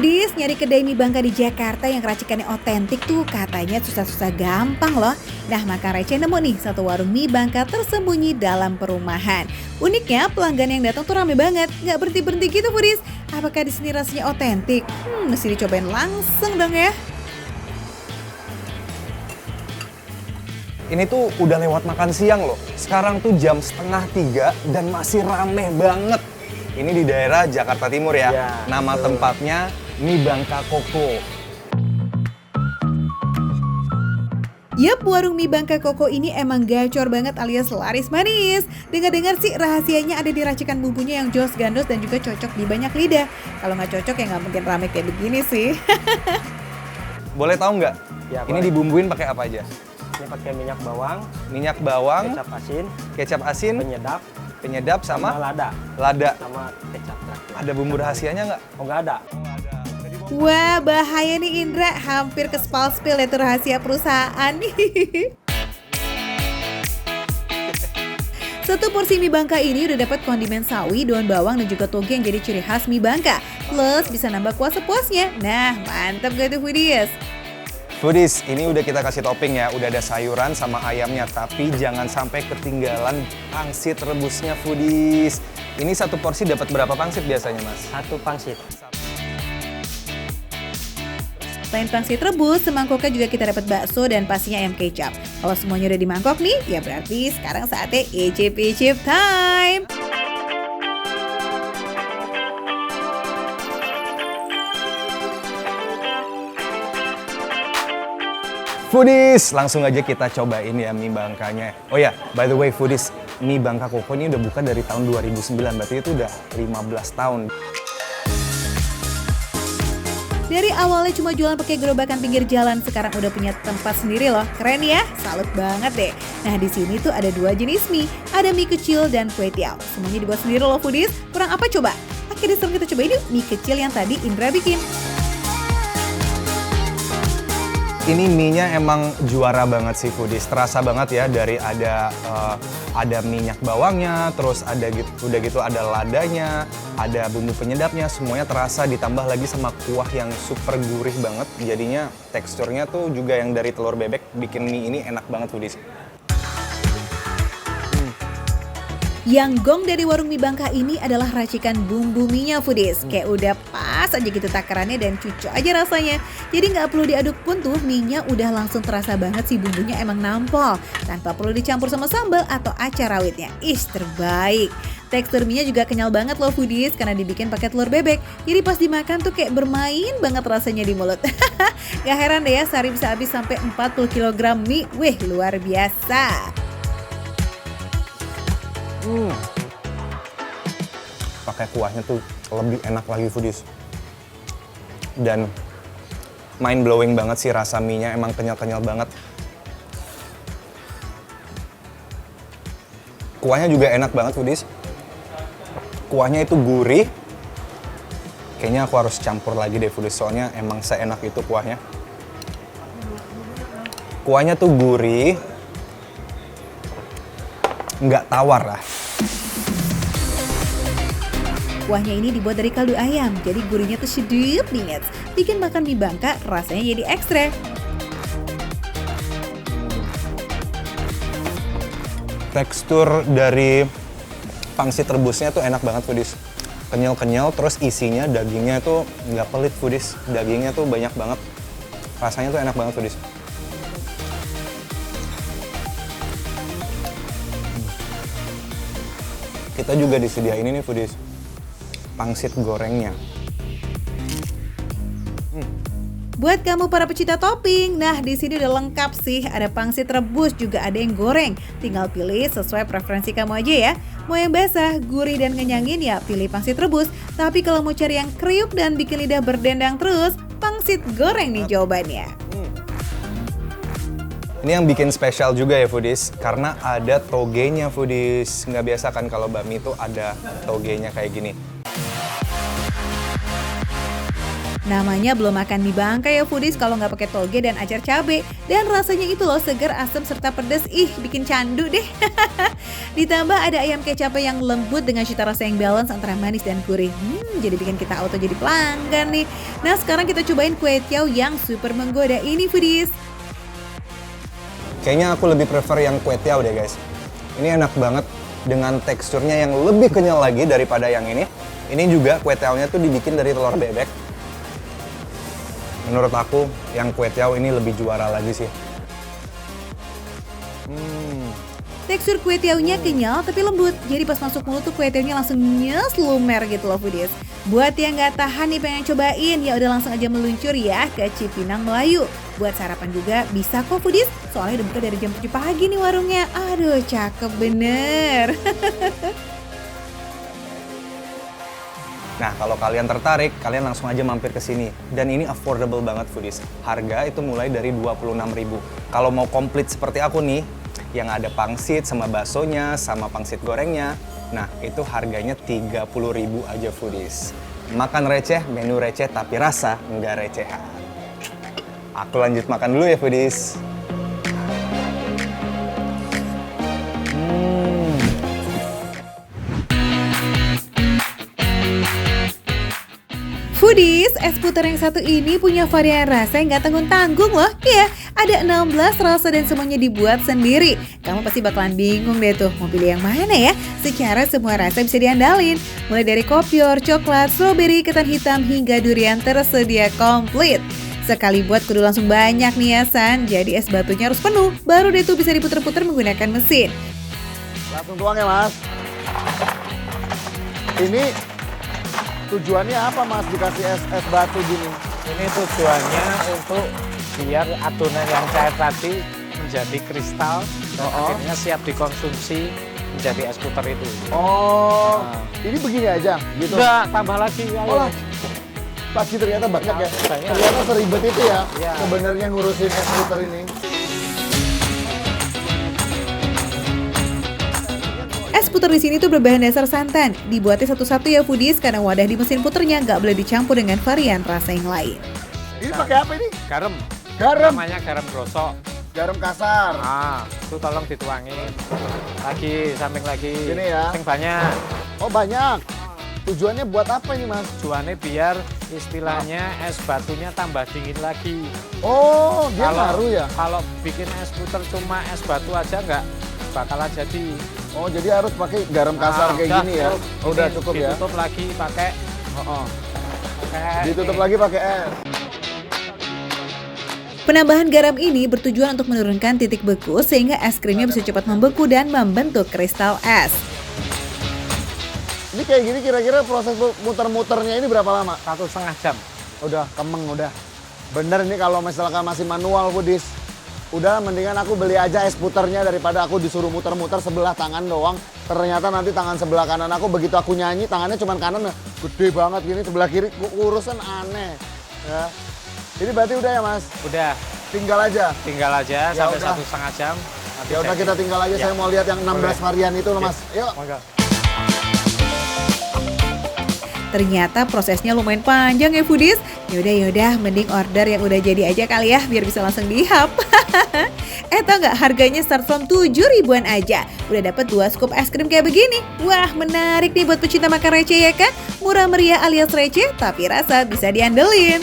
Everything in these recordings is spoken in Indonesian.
Foodies, nyari kedai mie Bangka di Jakarta yang racikannya otentik tuh katanya susah-susah gampang loh. Nah, maka Rece nemu nih satu warung mie Bangka tersembunyi dalam perumahan. Uniknya pelanggan yang datang tuh rame banget, nggak berhenti-berhenti gitu Foodies. Apakah di sini rasanya otentik? Mesti dicobain langsung dong ya. Ini tuh udah lewat makan siang loh. Sekarang tuh jam 2:30 dan masih rame banget. Ini di daerah Jakarta Timur ya. Nama tempatnya Mie Bangka Koko. Yap, warung mie Bangka Koko ini emang gacor banget alias laris manis. Dengar-dengar sih rahasianya ada di racikan bumbunya yang jos gandos dan juga cocok di banyak lidah. Kalau nggak cocok ya nggak mungkin rame kayak begini sih. Boleh tahu nggak? Ya, ini boleh. dibumbuin pakai apa aja? Ini pakai minyak bawang, kecap asin, penyedap sama lada, sama kecap terakhir. Ada bumbu rahasianya nggak? Oh, nggak ada. Wah, bahaya nih Indra, hampir ke spill itu rahasia perusahaan nih. Satu porsi mie Bangka ini udah dapat kondimen sawi, daun bawang, dan juga toge yang jadi ciri khas mie Bangka. Plus bisa nambah kuah sepuasnya. Nah, mantap gak tuh Foodies? Foodies, ini udah kita kasih topping ya. Udah ada sayuran sama ayamnya. Tapi jangan sampai ketinggalan pangsit rebusnya Foodies. Ini satu porsi dapat berapa pangsit biasanya, Mas? Satu pangsit. Selain pangsit rebus, semangkoknya juga kita dapat bakso dan pastinya ayam kecap. Kalau semuanya udah di mangkok nih, ya berarti sekarang saatnya icip-icip time. Foodies, langsung aja kita cobain ya mie Bangkanya. Oh ya, by the way Foodies, mie Bangka Koko ini udah buka dari tahun 2009, berarti itu udah 15 tahun. Dari awalnya cuma jualan pakai gerobakan pinggir jalan, sekarang udah punya tempat sendiri loh. Keren ya, salut banget deh. Nah, di sini tuh ada dua jenis mie, ada mie kecil dan kue tiaw. Semuanya dibuat sendiri loh Foodies. Kurang apa coba? Akhirnya sekarang kita cobain yuk mie kecil yang tadi Indra bikin. Ini mie-nya emang juara banget sih Foodies. Terasa banget ya dari ada minyak bawangnya, terus udah gitu ada ladanya, ada bumbu penyedapnya, semuanya terasa ditambah lagi sama kuah yang super gurih banget. Jadinya teksturnya tuh juga yang dari telur bebek bikin mie ini enak banget Foodies. Yang gong dari warung mie Bangka ini adalah racikan bumbu mie-nya Foodies. Kayak udah pas aja gitu takarannya dan cucok aja rasanya. Jadi nggak perlu diaduk pun tuh mie-nya udah langsung terasa banget sih, bumbunya emang nampol. Tanpa perlu dicampur sama sambal atau acar rawitnya. Terbaik. Tekstur mie-nya juga kenyal banget loh Foodies karena dibikin pakai telur bebek. Jadi pas dimakan tuh kayak bermain banget rasanya di mulut. Gak heran deh ya sehari bisa habis sampai 40 kg mie. Wih, luar biasa. Pakai kuahnya tuh lebih enak lagi Foodies. Dan mind blowing banget sih rasa mie-nya, emang kenyal-kenyal banget. Kuahnya juga enak banget Foodies. Kuahnya itu gurih. Kayaknya aku harus campur lagi deh Foodies, soalnya emang seenak itu kuahnya. Kuahnya tuh gurih, nggak tawar lah. Kuahnya ini dibuat dari kaldu ayam, jadi gurihnya tuh sedap banget. Bikin makan mie Bangka rasanya jadi ekstra. Tekstur dari pangsit rebusnya tuh enak banget Foodies. Kenyal-kenyal, terus isinya dagingnya tuh nggak pelit Foodies. Dagingnya tuh banyak banget. Rasanya tuh enak banget Foodies. Kita juga disediain ini Foodies, pangsit gorengnya. Buat kamu para pecinta topping, nah di sini udah lengkap sih. Ada pangsit rebus, juga ada yang goreng. Tinggal pilih sesuai preferensi kamu aja ya. Mau yang basah, gurih dan kenyangin ya pilih pangsit rebus. Tapi kalau mau cari yang kriuk dan bikin lidah berdendang terus, pangsit goreng nih jawabannya. Ini yang bikin spesial juga ya Foodies, karena ada togenya Foodies. Nggak biasa kan kalau bakmi tuh ada togenya kayak gini. Namanya belum makan mie Bangka ya foodies kalau nggak pakai toge dan acar cabe. Dan rasanya itu loh segar, asam, serta pedas. Ih, bikin candu deh. Ditambah ada ayam kecap yang lembut dengan cita rasa yang balance antara manis dan gurih. Jadi bikin kita auto jadi pelanggan nih. Nah sekarang kita cobain kue tiaw yang super menggoda ini foodies. Kayaknya aku lebih prefer yang kue tiaw deh guys. Ini enak banget dengan teksturnya yang lebih kenyal lagi daripada yang ini. Ini juga kue tiawnya tuh dibikin dari telur bebek. Menurut aku yang kue tiaw ini lebih juara lagi sih. Tekstur kue tiawnya kenyal tapi lembut. Jadi pas masuk mulut tuh kue tiawnya langsung nyes lumer gitu loh foodies. Buat yang nggak tahan nih pengen cobain, ya udah langsung aja meluncur ya ke Cipinang Melayu. Buat sarapan juga bisa kok foodies. Soalnya udah buka dari jam 7 pagi nih warungnya. Aduh cakep bener. Nah, kalau kalian tertarik, kalian langsung aja mampir ke sini. Dan ini affordable banget foodies. Harga itu mulai dari 26.000. Kalau mau komplit seperti aku nih, yang ada pangsit sama baksonya, sama pangsit gorengnya, nah itu harganya 30.000 aja foodies. Makan receh, menu receh tapi rasa nggak recehan. Aku lanjut makan dulu ya foodies. Foodies, es puter yang satu ini punya varian rasa yang gak tanggung-tanggung loh. Iya, ada 16 rasa dan semuanya dibuat sendiri. Kamu pasti bakalan bingung deh tuh, mau pilih yang mana ya? Secara semua rasa bisa diandalin. Mulai dari kopior, coklat, strawberry, ketan hitam, hingga durian tersedia komplit. Sekali buat kudu langsung banyak nih ya San, jadi es batunya harus penuh. Baru deh tuh bisa diputer-puter menggunakan mesin. Langsung tuang ya mas. Ini tujuannya apa mas dikasih es batu gini? Ini tujuannya untuk biar adonan yang cair tadi menjadi kristal dan akhirnya siap dikonsumsi menjadi es puter itu. Oh, ini begini aja gitu? Enggak, tambah lagi. Oh, lagi ternyata banyak ya? Banyak. Ternyata seribet itu ya, Iya. sebenarnya ngurusin es puter ini. Es puter di sini tuh berbahan dasar santan. Dibuatnya satu-satu ya foodies karena wadah di mesin puternya nggak boleh dicampur dengan varian rasa yang lain. Ini pakai apa ini? Garam. Garam. Namanya garam grosok. Garam kasar. Nah, itu tolong dituangin. Lagi, samping lagi. Gini ya. Samping banyak. Oh banyak. Tujuannya buat apa ini mas? Tujuannya biar istilahnya es batunya tambah dingin lagi. Oh, dia ngaruh ya? Kalau bikin es puter cuma es batu aja nggak bakalan jadi. Oh, jadi harus pakai garam kasar kayak udah, gini ya? Oh, udah ini cukup ya? Ditutup lagi pakai. Ditutup ini. lagi pakai es. Penambahan garam ini bertujuan untuk menurunkan titik beku sehingga es krimnya bisa cepat membeku dan membentuk kristal es. Ini kayak gini kira-kira proses muter-muternya ini berapa lama? 1,5 jam. Udah kemeng udah. Bener ini kalau misalkan masih manual foodies. Udah mendingan aku beli aja es puternya daripada aku disuruh muter-muter sebelah tangan doang. Ternyata nanti tangan sebelah kanan aku begitu aku nyanyi tangannya cuma kanan gede banget gini, sebelah kiri urusan aneh. Ya. Ini berarti udah ya mas? Udah, Tinggal aja. tinggal aja Ya sampai udah. 1,5 jam. Nanti Ya udah saya- kita tinggal aja, Ya. saya mau lihat yang 16 Boleh. varian itu loh mas. Yuk. Monggo. Ternyata prosesnya lumayan panjang ya foodies. Yaudah, mending order yang udah jadi aja kali ya biar bisa langsung dihap. Tau nggak harganya start from 7.000-an aja. Udah dapat 2 scoop es krim kayak begini. Wah menarik nih buat pecinta makan receh ya kan? Murah meriah alias receh tapi rasa bisa diandelin.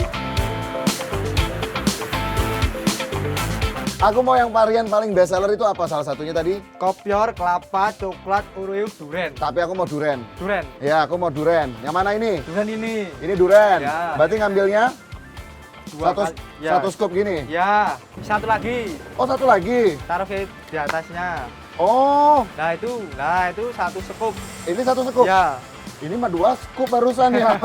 Aku mau yang varian paling best seller itu apa salah satunya tadi? Kopior, kelapa, coklat, oreo, duren. Tapi aku mau duren. Duren. Ya aku mau duren. Yang mana ini? Duren ini. Ini duren. Ya. Berarti ngambilnya Dua satu, kali- ya. satu scoop gini. Ya, satu lagi. Oh satu lagi. Taruh di atasnya. Oh Nah itu satu scoop. ini satu scoop. Ya. Ini mah 2 scoop barusan ya.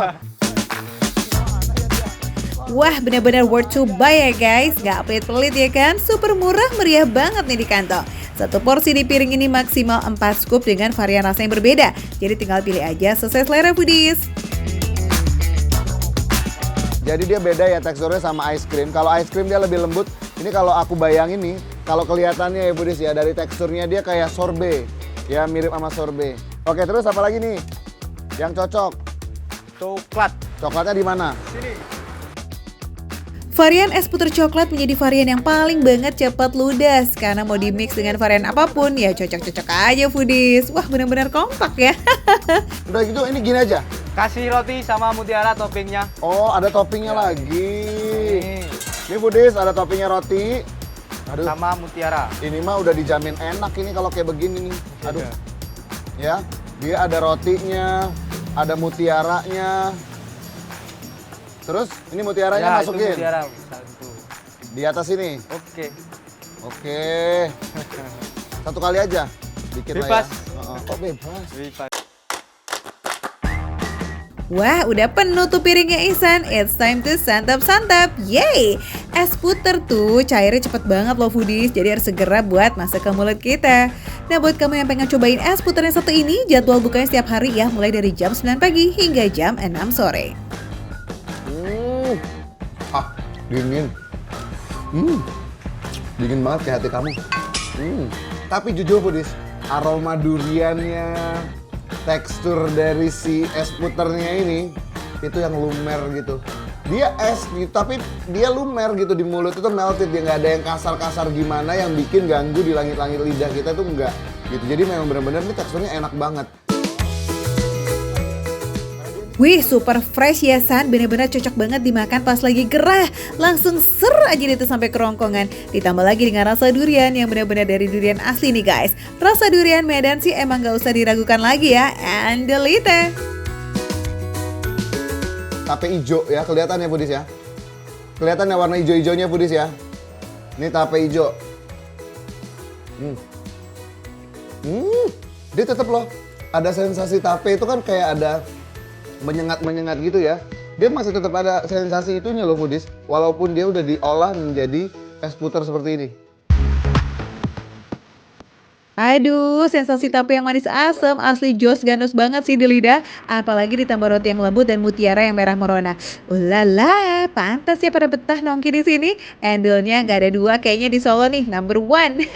Wah benar-benar worth to buy ya guys. Gak pelit-pelit ya kan? Super murah meriah banget nih di kantong. Satu porsi di piring ini maksimal 4 scoop dengan varian rasa yang berbeda. Jadi tinggal pilih aja sesuai selera foodies. Jadi dia beda ya teksturnya sama ice cream. Kalau ice cream dia lebih lembut. Ini kalau aku bayangin nih, kalau kelihatannya ya Budis ya dari teksturnya dia kayak sorbet. Ya mirip sama sorbet. Oke terus apa lagi nih? Yang cocok? Coklat. Coklatnya di mana? Sini. Varian es puter coklat menjadi varian yang paling banget cepat ludes karena mau di-mix dengan varian apapun ya cocok-cocok aja foodies. Wah benar-benar kompak ya. Udah gitu ini gini aja. Kasih roti sama mutiara toppingnya. Oh, ada toppingnya lagi. Ini foodies ada toppingnya roti. Aduh, Sama mutiara. ini mah udah dijamin enak ini kalau kayak begini nih. Aduh. Ya, dia ada rotinya, ada mutiaranya. Terus ini mutiaranya Itu masukin mutiara. Satu. di atas ini. Oke. Oke. Satu kali aja. Dikit Bebas. lah ya. Oh, bebas. Bebas. Wah, udah penuh tuh piringnya Ihsan. It's time to santap-santap. Yeay! Es puter tuh cairnya cepet banget loh foodies. Jadi harus segera buat masuk ke mulut kita. Nah, buat kamu yang pengen cobain es puter yang satu ini, jadwal bukanya setiap hari ya, mulai dari jam 9 pagi hingga jam 6 sore. Dingin. Dingin banget kayak hati kamu. Tapi jujur foodies, aroma duriannya, tekstur dari si es puternya ini, itu yang lumer gitu. Dia es gitu, tapi dia lumer gitu di mulut itu melted. Dia nggak ada yang kasar-kasar gimana yang bikin ganggu di langit-langit lidah kita tuh enggak gitu. Jadi memang benar-benar ini teksturnya enak banget. Wih, super fresh ya San, bener-bener cocok banget dimakan pas lagi gerah. Langsung ser aja itu sampai kerongkongan. Ditambah lagi dengan rasa durian yang bener-bener dari durian asli nih guys. Rasa durian Medan sih emang gak usah diragukan lagi ya. Andelite. Tape hijau ya, kelihatan ya foodies ya. Kelihatan ya warna hijau-hijaunya foodies ya. Ini tape hijau. Dia tetap loh, ada sensasi tape itu kan kayak ada menyengat-menyengat gitu ya. Dia masih tetap ada sensasi itunya loh foodies. Walaupun dia udah diolah menjadi es puter seperti ini. Aduh, sensasi tape yang manis asam asli jos ganus banget sih di lidah. Apalagi ditambah roti yang lembut dan mutiara yang merah merona. Ulala, pantas ya pada betah nongki di sini. Endulnya nggak ada dua kayaknya di Solo nih, number one.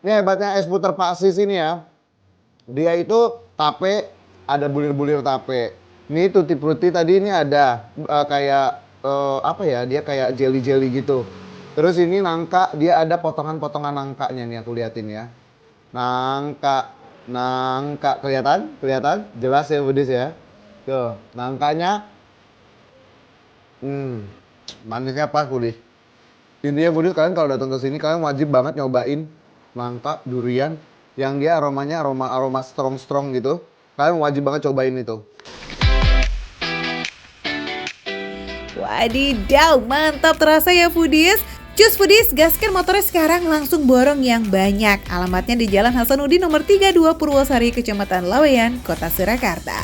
Ini hebatnya es puter Pak Sis ini ya. Dia itu tape, ada bulir-bulir tape. Ini tutti frutti tadi ini ada kayak apa ya? Dia kayak jelly-jelly gitu. Terus ini nangka, dia ada potongan-potongan nangkanya nih aku liatin ya. Nangka, kelihatan? Kelihatan? Jelas ya foodies ya. Tuh, nangkanya. Manisnya pas foodies. Intinya foodies kalian kalau datang ke sini kalian wajib banget nyobain nangka durian yang dia aromanya aroma strong gitu. Kalian wajib banget cobain itu. Wadidaw, mantap terasa ya foodies. Cus foodies, gaskan motornya sekarang langsung borong yang banyak. Alamatnya di Jalan Hasanuddin nomor 32 Purwosari, Kecamatan Laweyan, Kota Surakarta.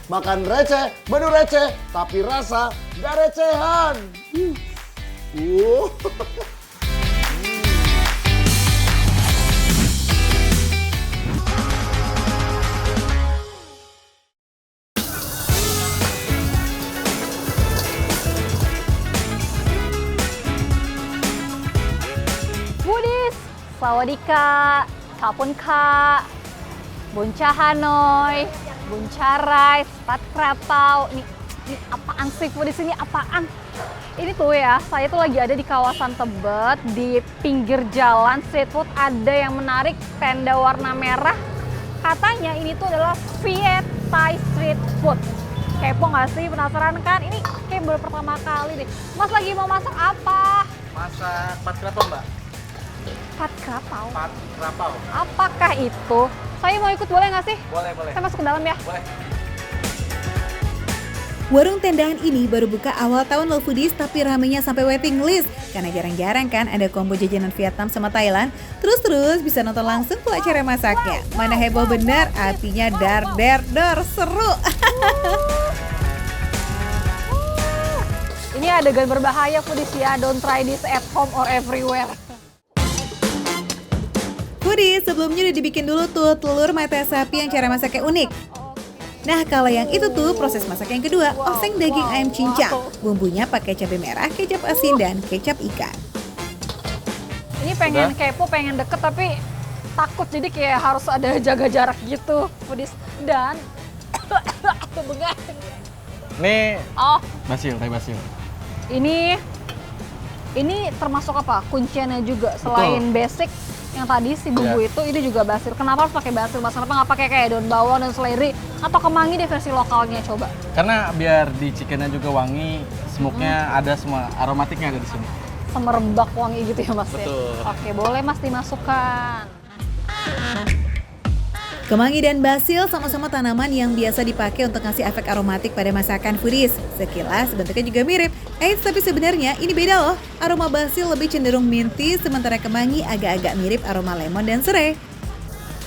Makan receh, menu receh, tapi rasa gak recehan. Foodies, sawadika, kapunka, bunca Hanoi, bunca rice, pat krapau. Ini apaan sih foodies ini apaan? Ini tuh ya, saya tuh lagi ada di kawasan Tebet, di pinggir jalan street food. Ada yang menarik, tenda warna merah. Katanya ini tuh adalah Viet Thai street food. Kepo nggak sih? Penasaran kan? Ini kayak baru pertama kali deh. Mas lagi mau masak apa? Masak pat krapau, Mbak. Pat krapau. Pat krapau. Apakah itu? Saya mau ikut boleh nggak sih? Boleh, boleh. Saya masuk ke dalam ya. Boleh. Warung tendaan ini baru buka awal tahun loh foodies, tapi ramenya sampai waiting list. Karena jarang-jarang kan ada combo jajanan Vietnam sama Thailand. Terus bisa nonton langsung pula cara masaknya. Mana heboh bener, artinya dar seru. Ini adegan berbahaya foodies ya. Don't try this at home or everywhere. Foodies, sebelumnya udah dibikin dulu tuh telur mata sapi yang cara masaknya unik. Nah, kalau yang itu tuh proses masak yang kedua, oseng daging ayam cincang. Bumbunya pakai cabai merah, kecap asin, dan kecap ikan. Ini pengen kepo, pengen deket, tapi takut, jadi kayak harus ada jaga jarak gitu, foodies. Dan kebengan. Nih, Oh, basil, teh basil. ini termasuk apa? Kunciannya juga selain basic yang tadi si bumbu itu, ini juga basil. Kenapa harus pakai basil? Mas, kenapa nggak pakai kayak daun bawang dan seledri atau kemangi di versi lokalnya coba? Karena biar di chickennya juga wangi, smoke-nya ada semua, aromatiknya ada di sini. Semerbak wangi gitu ya Mas? Betul. Ya? Oke, boleh Mas dimasukkan. Kemangi dan basil sama-sama tanaman yang biasa dipakai untuk ngasih efek aromatik pada masakan foodies. Sekilas bentuknya juga mirip. Tapi sebenarnya ini beda loh. Aroma basil lebih cenderung minty, sementara kemangi agak-agak mirip aroma lemon dan serai.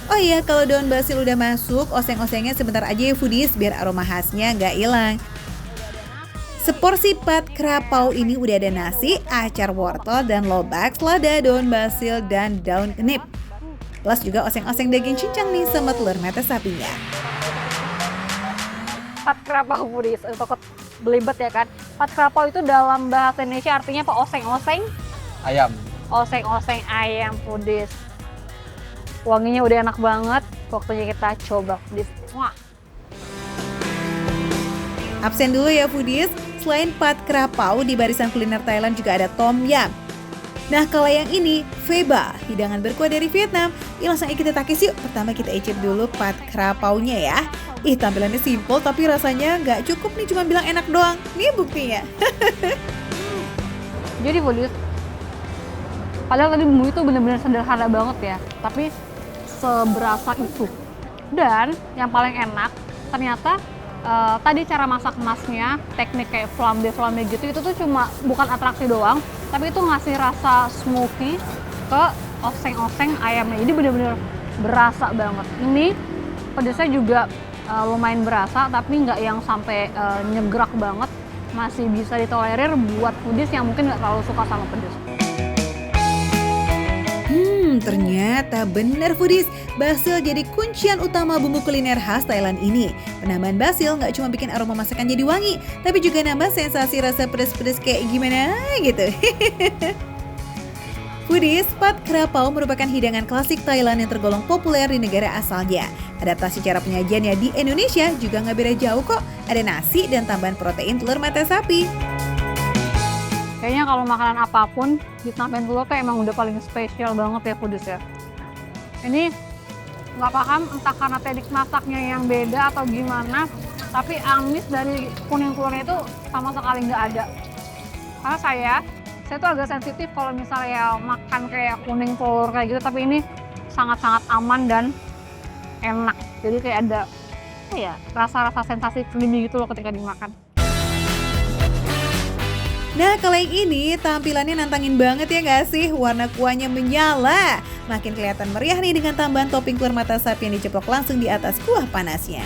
Oh iya, kalau daun basil udah masuk, oseng-osengnya sebentar aja ya foodies, biar aroma khasnya nggak hilang. Seporsi pad krapau ini udah ada nasi, acar wortel, dan lobak, selada, daun basil, dan daun kenip. Plus juga oseng-oseng daging cincang nih sama telur mata sapinya. Pad krapau foodies, takut belibet ya kan? Pad krapau itu dalam bahasa Indonesia artinya apa? Oseng-oseng? Ayam. Oseng-oseng ayam foodies. Wanginya udah enak banget, waktunya kita coba foodies. Wah. Absen dulu ya foodies, selain pad krapau di barisan kuliner Thailand juga ada tom yum. Nah kalau yang ini, Feba, hidangan berkuah dari Vietnam. Langsung kita takis yuk, pertama kita icip dulu pad krapaunya ya. Tampilannya simple tapi rasanya nggak cukup nih cuma bilang enak doang. Nih buktinya. Jadi foodies, padahal tadi bumbu itu benar-benar sederhana banget ya, tapi seberasa itu. Dan yang paling enak ternyata tadi cara masak masnya, teknik kayak flambe gitu, itu tuh cuma bukan atraksi doang, tapi itu ngasih rasa smoky ke oseng-oseng ayamnya. Jadi bener-bener berasa banget. Ini pedasnya juga lumayan berasa, tapi nggak yang sampai nyegrak banget. Masih bisa ditolerir buat foodies yang mungkin nggak terlalu suka sama pedas. Ternyata benar foodies, basil jadi kuncian utama bumbu kuliner khas Thailand ini. Penambahan basil nggak cuma bikin aroma masakan jadi wangi, tapi juga nambah sensasi rasa pedas-pedas kayak gimana gitu. Foodies, pad krapau merupakan hidangan klasik Thailand yang tergolong populer di negara asalnya. Adaptasi cara penyajiannya di Indonesia juga nggak beda jauh kok. Ada nasi dan tambahan protein telur mata sapi. Kayaknya kalau makanan apapun ditambahin telur tuh emang udah paling spesial banget ya foodies ya. Ini nggak paham entah karena teknik masaknya yang beda atau gimana, tapi amis dari kuning telurnya itu sama sekali nggak ada. Karena saya tuh agak sensitif kalau misalnya makan kayak kuning telur kayak gitu, tapi ini sangat-sangat aman dan enak. Jadi kayak ada rasa-rasa sensasi creamy gitu loh ketika dimakan. Nah kalau yang ini tampilannya nantangin banget ya nggak sih? Warna kuahnya menyala. Makin kelihatan meriah nih dengan tambahan topping telur mata sapi yang diceplok langsung di atas kuah panasnya.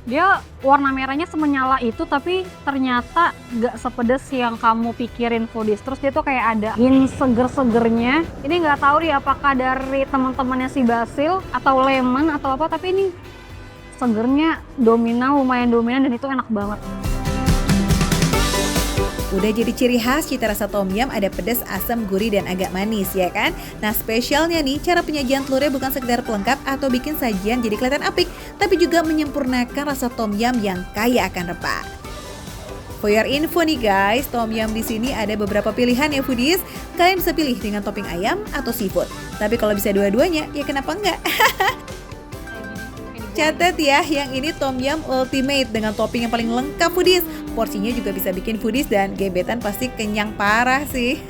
Dia warna merahnya semenyala itu, tapi ternyata nggak sepedes yang kamu pikirin foodies. Terus dia tuh kayak ada hint seger-segernya. Ini nggak tahu nih apakah dari teman-temannya si basil atau lemon atau apa, tapi ini segernya lumayan dominan dan itu enak banget. Udah jadi ciri khas cita rasa tom yum, ada pedas, asam, gurih, dan agak manis ya kan? Nah spesialnya nih, cara penyajian telurnya bukan sekedar pelengkap atau bikin sajian jadi kelihatan apik, tapi juga menyempurnakan rasa tom yum yang kaya akan rempah. For your info nih guys, tom yum di sini ada beberapa pilihan ya foodies. Kalian bisa pilih dengan topping ayam atau seafood. Tapi kalau bisa dua-duanya, ya kenapa enggak? Catat ya, yang ini tom yum ultimate dengan topping yang paling lengkap foodies. Porsinya juga bisa bikin foodies dan gebetan pasti kenyang parah sih.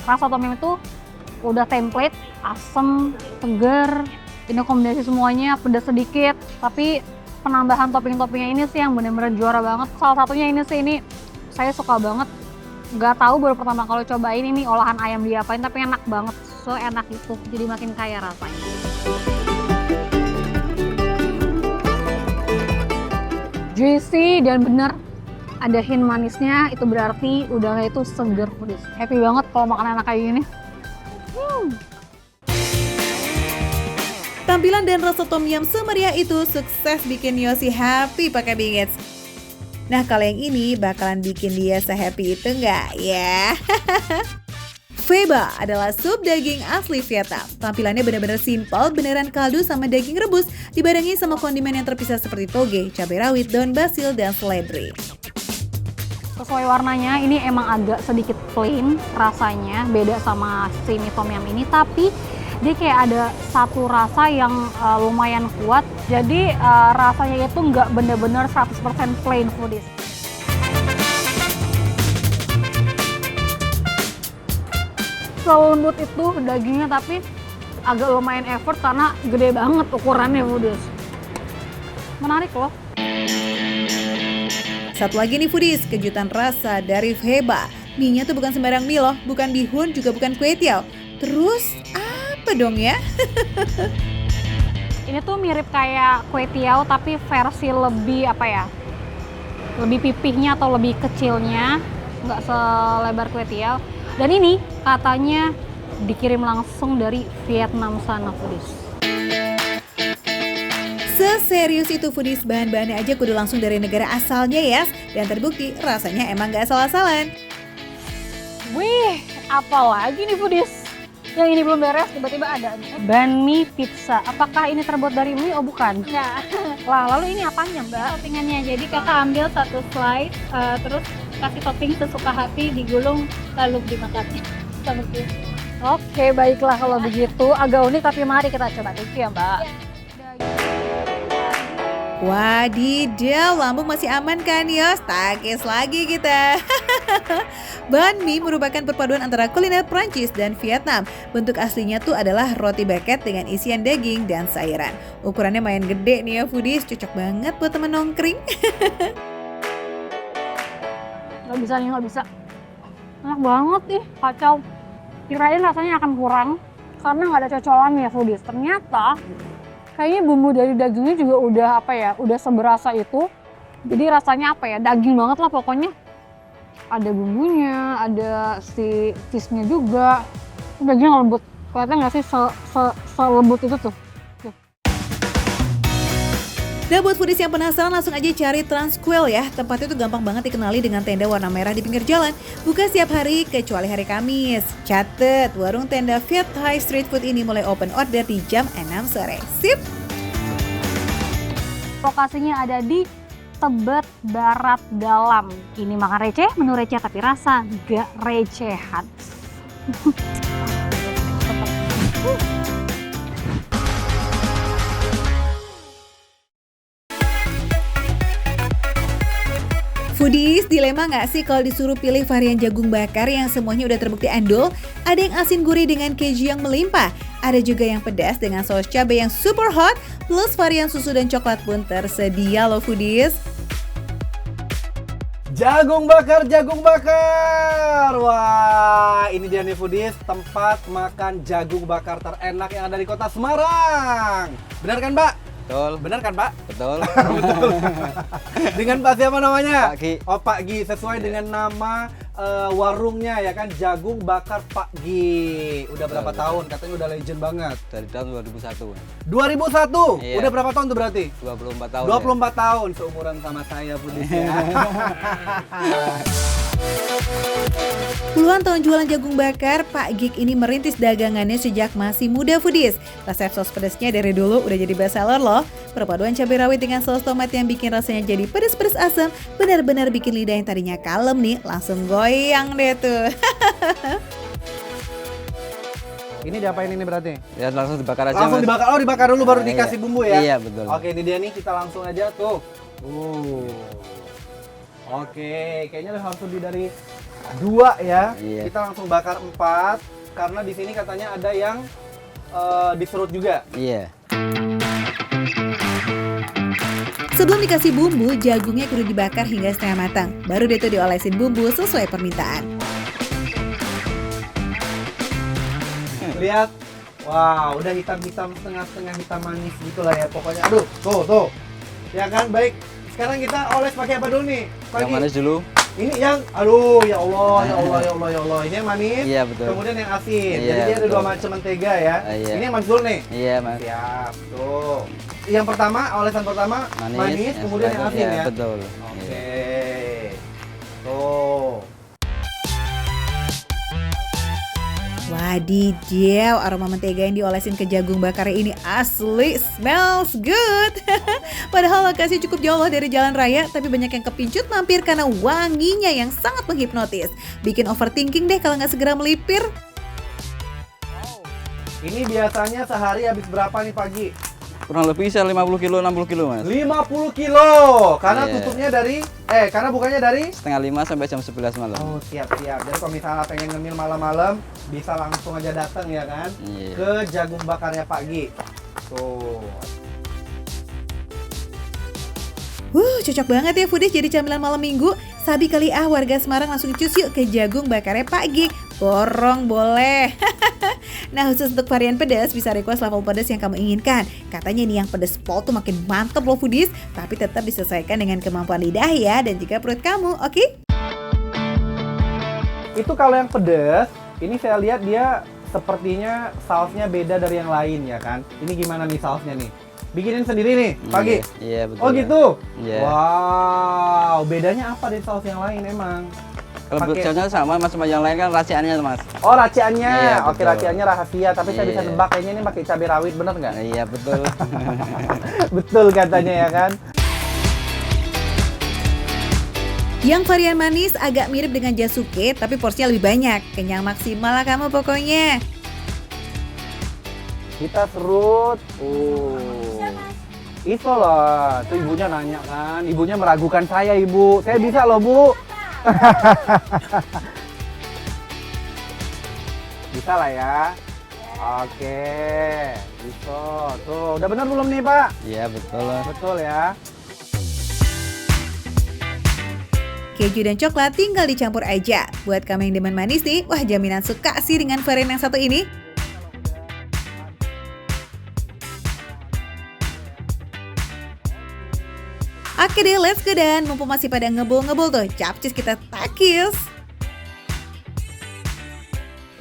Rasa tom yum itu udah template, asem, seger. Ini kombinasi semuanya, pedas sedikit. Tapi penambahan topping-toppingnya ini sih yang bener-bener juara banget. Salah satunya ini sih, ini saya suka banget. Gak tahu baru pertama kali cobain ini olahan ayam diapain, tapi enak banget. So enak itu, jadi makin kaya rasanya. Juicy dan bener ada hint manisnya, itu berarti udangnya itu seger foodies. Happy banget kalau makan enak kayak gini. Tampilan dan rasa tom yum semeriah itu sukses bikin Yosi happy pakai bingits. Nah kalau yang ini bakalan bikin dia se-happy itu nggak ya? Phe Ba adalah sup daging asli Vietnam. Tampilannya benar-benar simpel, beneran kaldu sama daging rebus, dibarengi sama kondimen yang terpisah seperti toge, cabai rawit, daun basil, dan seledri. Sesuai warnanya, ini emang agak sedikit plain rasanya, beda sama si mie tom yum ini, tapi dia kayak ada satu rasa yang lumayan kuat, jadi rasanya itu nggak bener-bener 100% plain foodies. Selembut itu dagingnya, tapi agak lumayan effort karena gede banget ukurannya foodies. Menarik loh. Satu lagi nih foodies, kejutan rasa dari Phe Ba. Mie-nya tuh bukan sembarang mie loh, bukan bihun, juga bukan kue tiao. Terus apa dong ya? Ini tuh mirip kayak kue tiao tapi versi lebih apa ya? Lebih pipihnya atau lebih kecilnya, nggak selebar kue tiao. Dan ini katanya dikirim langsung dari Vietnam sana foodies. Seserius itu foodies, bahan-bahannya aja kudu langsung dari negara asalnya ya. Dan terbukti rasanya emang gak asal-asalan. Wih, apalagi nih foodies? Yang ini belum beres, tiba-tiba ada nih. Banh mi pizza. Apakah ini terbuat dari mie? Oh bukan. Enggak, Lah, lalu ini apanya mbak? toppingannya. Jadi kakak ambil satu slice, terus kasih topping sesuka hati, digulung, lalu dimakan. Seperti itu. Oke, baiklah kalau begitu. Agak unik tapi mari kita coba. Thank you ya mbak. Wadidaw, lambung masih aman kan Yos? Takis lagi kita. Banh mi merupakan perpaduan antara kuliner Prancis dan Vietnam. Bentuk aslinya tuh adalah roti baguette dengan isian daging dan sayuran. Ukurannya main gede nih ya foodies, cocok banget buat temen nongkring. Nggak bisa nih, nggak bisa. Enak banget nih, kacau. Kirain rasanya akan kurang karena nggak ada cocolan ya foodies. Ternyata kayaknya bumbu dari dagingnya juga udah apa ya, udah seberasa itu. Jadi rasanya apa ya, daging banget lah pokoknya. Ada bumbunya, ada si cheese-nya juga. Dagingnya lembut. Kelihatan nggak sih selembut itu tuh? Nah buat foodies yang penasaran langsung aja cari Transquail ya. Tempatnya tuh gampang banget dikenali dengan tenda warna merah di pinggir jalan. Buka setiap hari kecuali hari Kamis. Catet, warung tenda Viet Thai Street Food ini mulai open order di jam 6 sore. Sip! Lokasinya ada di Tebet Barat Dalam. Ini makan receh, menu receh tapi rasa gak recehan. Foodies, dilema nggak sih kalau disuruh pilih varian jagung bakar yang semuanya udah terbukti andol? Ada yang asin gurih dengan keju yang melimpah, ada juga yang pedas dengan saus cabai yang super hot, plus varian susu dan coklat pun tersedia loh foodies. Jagung bakar, jagung bakar. Wah, ini dia nih foodies, tempat makan jagung bakar terenak yang ada di kota Semarang. Benar kan, Mbak? Betul. Benar kan, Pak? Betul. Betul. Dengan Pak siapa namanya? Pak Gi. Oh, Pak Gi, sesuai dengan nama warungnya ya kan, Jagung Bakar Pak Gi. Udah berapa tahun? Katanya udah legend banget. Dari tahun 2001. 2001? Iya. Udah berapa tahun tuh berarti? 24 tahun. 24 tahun, seumuran sama saya foodies ya. Puluhan tahun jualan jagung bakar, Pak Gig ini merintis dagangannya sejak masih muda foodies. Resep sos pedasnya dari dulu udah jadi bestseller loh. Perpaduan cabai rawit dengan saus tomat yang bikin rasanya jadi pedes-pedes asam, benar-benar bikin lidah yang tadinya kalem nih, langsung goyang deh tuh. Ini diapain ini berarti? Ya langsung dibakar aja. Langsung Mas. dibakar, oh dibakar dulu baru Nah, dikasih iya. bumbu ya? Iya, betul. Oke, ini dia nih, kita langsung aja tuh. Oke, kayaknya harus lebih dari 2 ya. Iya. Kita langsung bakar 4 karena di sini katanya ada yang diserut juga. Iya. Sebelum dikasih bumbu, jagungnya kudu dibakar hingga setengah matang. Baru deh tuh diolesin bumbu sesuai permintaan. Lihat, wow, udah hitam-hitam setengah-setengah hitam manis gitu lah ya pokoknya. Aduh, tuh. Ya kan, baik. Sekarang kita oles pakai apa dulu nih? Yang manis dulu. Ini yang, aduh, ya Allah, ya Allah, ya Allah, ya Allah. Ini yang manis, Iya, betul. kemudian yang asin. Iya, Jadi dia ada betul. 2 macam mentega ya. Iya. Ini yang manis dulu nih. Iya, Mas. Siap, tuh. Yang pertama, olesan pertama manis, kemudian yang asin iya, ya. Betul. Oke. Iya. Tuh. Wadidaw, aroma mentega yang diolesin ke jagung bakar ini asli smells good. Padahal lokasi cukup jauh dari jalan raya, tapi banyak yang kepincut mampir karena wanginya yang sangat menghipnotis. Bikin overthinking deh kalau nggak segera melipir. Ini biasanya sehari habis berapa nih pagi? Kurang lebih bisa 50 kilo, 60 kilo mas. 50 kilo. Karena Iya. tutupnya dari, karena bukanya dari? Setengah 5 sampai jam 11 malam. Oh siap-siap. Jadi kalau misalnya pengen ngemil malam-malam, bisa langsung aja datang ya kan? Iya. Ke jagung bakarnya Pak Gi. Tuh. Cocok banget ya foodies jadi camilan malam minggu. Sabi kali warga Semarang langsung cus yuk ke jagung bakarnya Pak Gi. Borong boleh. Nah khusus untuk varian pedas bisa request level pedas yang kamu inginkan. Katanya nih yang pedas pol tuh makin mantep loh foodies. Tapi tetap disesuaikan dengan kemampuan lidah ya dan juga perut kamu, oke? Itu kalau yang pedas, ini saya lihat dia sepertinya sausnya beda dari yang lain ya kan? Ini gimana nih sausnya nih? Bikinin sendiri nih, pagi? Iya betul. Oh gitu? Iya. Wow, bedanya apa dari saus yang lain emang? Kalau Pakai- contohnya sama mas, sama yang lain kan raciannya mas. Oh raciannya, Iya, oke betul. raciannya rahasia, tapi saya bisa Iya. nebak kayaknya ini pakai cabai rawit, bener nggak? Iya betul. Betul katanya ya kan? Yang varian manis agak mirip dengan jasuke tapi porsinya lebih banyak. Kenyang maksimal lah kamu pokoknya. Kita serut. Itu loh, tuh ibunya nanya kan, ibunya meragukan saya ibu. Saya bisa loh bu. Bisa lah ya. Oke, bisa. Tuh, udah benar belum nih Pak? Iya betul. Betul ya. Keju dan coklat tinggal dicampur aja. Buat kamu yang demen manis nih, wah jaminan suka sih dengan varian yang satu ini. Oke deh, let's go dan mumpung masih pada ngebul-ngebul tuh, capcus kita takis.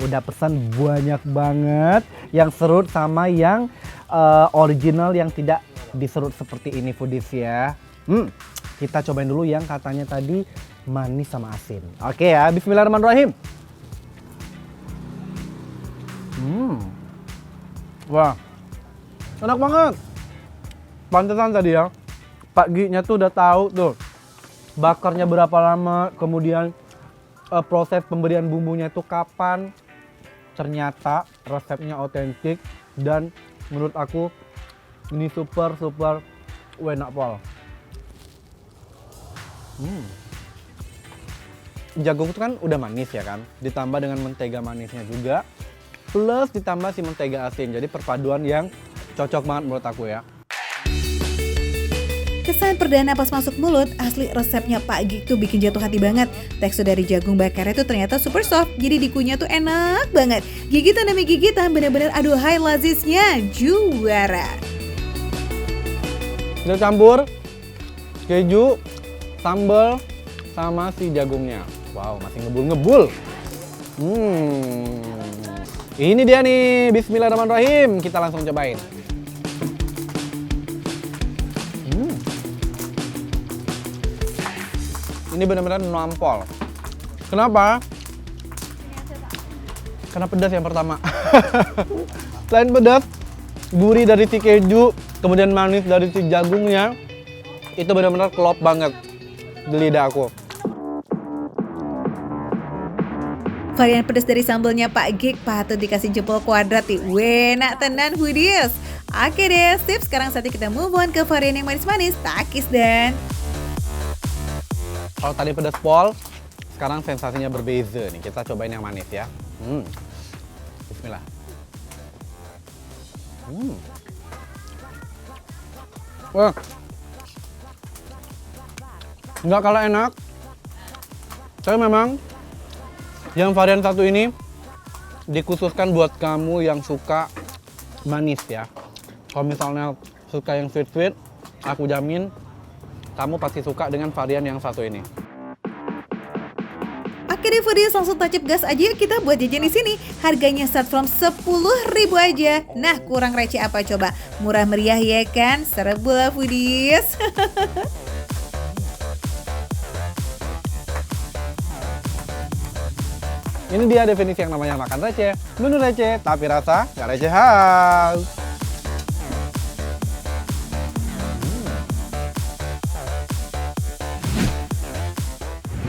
Udah pesan banyak banget yang serut sama yang original yang tidak diserut seperti ini foodies ya. Kita cobain dulu yang katanya tadi manis sama asin. Oke ya, bismillahirrahmanirrahim. Wah, enak banget. Pantesan tadi ya, Pak Gi-nya tuh udah tahu tuh bakarnya berapa lama, kemudian proses pemberian bumbunya itu kapan. Ternyata resepnya otentik dan menurut aku ini super enak pol. Jagung itu kan udah manis ya kan, ditambah dengan mentega manisnya juga, plus ditambah si mentega asin. Jadi perpaduan yang cocok banget menurut aku ya. Kesan perdana pas masuk mulut, asli resepnya Pak Gi tuh bikin jatuh hati banget. Tekstur dari jagung bakarnya tuh ternyata super soft, jadi dikunyah tuh enak banget. Gigitan demi gigitan, bener-bener aduhai lazisnya, juara. Kita campur keju, sambal, sama si jagungnya. Wow, masih ngebul-ngebul. Ini dia nih, bismillahirrahmanirrahim. Kita langsung cobain. Ini benar-benar nampol. Kenapa? Karena pedas yang pertama. Selain pedas, gurih dari si keju, kemudian manis dari si jagungnya, itu benar-benar klop banget di lidah aku. Varian pedas dari sambalnya Pak Gig patut dikasih jempol kuadrat nih. Wenak tenan foodies. Oke deh, sip. Sekarang saatnya kita move on ke varian yang manis-manis, takis dan... Kalau tadi pedas pol, sekarang sensasinya berbeza nih. Kita cobain yang manis ya. Bismillah. Wah, nggak kalah enak. Tapi memang yang varian satu ini dikhususkan buat kamu yang suka manis ya. Kalau misalnya suka yang sweet-sweet, aku jamin kamu pasti suka dengan varian yang satu ini. Oke deh foodies, langsung tancap gas aja yuk kita buat jajan di sini. Harganya start from 10.000 aja. Nah, kurang receh apa coba? Murah meriah ya kan? Serbu lah foodies. Ini dia definisi yang namanya makan receh. Menu receh, tapi rasa nggak recehan.